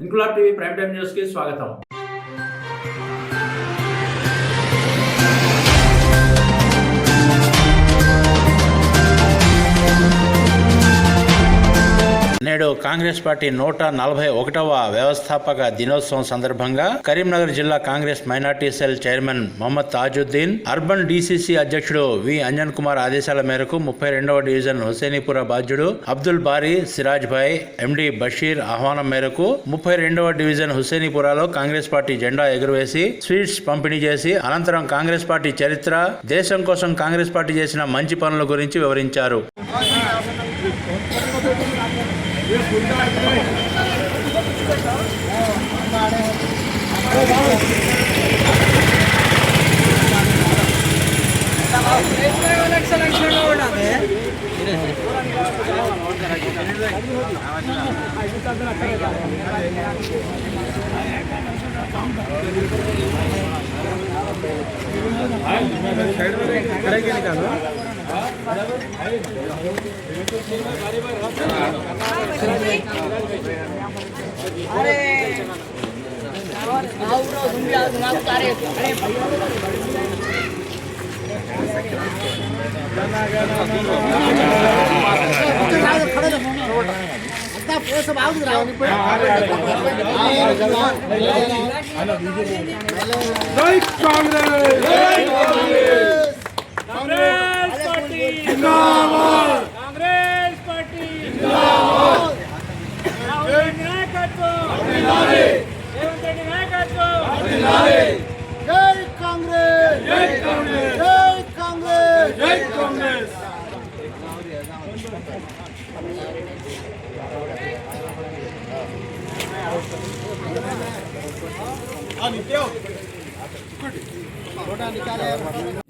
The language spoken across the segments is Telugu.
Inquilab TV prime time news కి స్వాగతం. నేడు కాంగ్రెస్ పార్టీ 141వ వ్యవస్థాపక దినోత్సవం సందర్భంగా కరీంనగర్ జిల్లా Congress minority cell chairman Mohammed Tajuddin, urban DCC అధ్యక్షుడు వి అంజన్ కుమార్ ఆదేశాల మేరకు 32వ డివిజన్ హుసేనీపుర బాధ్యుడు అబ్దుల్ బారీ సిరాజ్ భాయ్, ఎండి బషీర్ ఆహ్వానం మేరకు 32వ డివిజన్ హుసేనీపురలో కాంగ్రెస్ పార్టీ జెండా ఎగురవేసి స్వీట్స్ పంపిణీ చేసి అనంతరం కాంగ్రెస్ పార్టీ చరిత్ర, దేశం కోసం కాంగ్రెస్ పార్టీ చేసిన మంచి పనుల గురించి వివరించారు.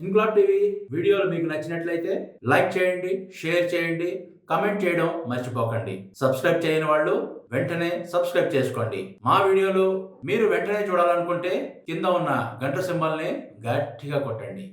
ఇంక్లాబ్ టీవీ వీడియోలు మీకు నచ్చినట్లయితే లైక్ చేయండి, షేర్ చేయండి, కమెంట్ చేయడం మర్చిపోకండి. సబ్స్క్రైబ్ చేయని వాళ్ళు వెంటనే సబ్స్క్రైబ్ చేసుకోండి. మా వీడియోలు మీరు వెంటనే చూడాలనుకుంటే కింద ఉన్న గంట సింబల్ని గట్టిగా కొట్టండి.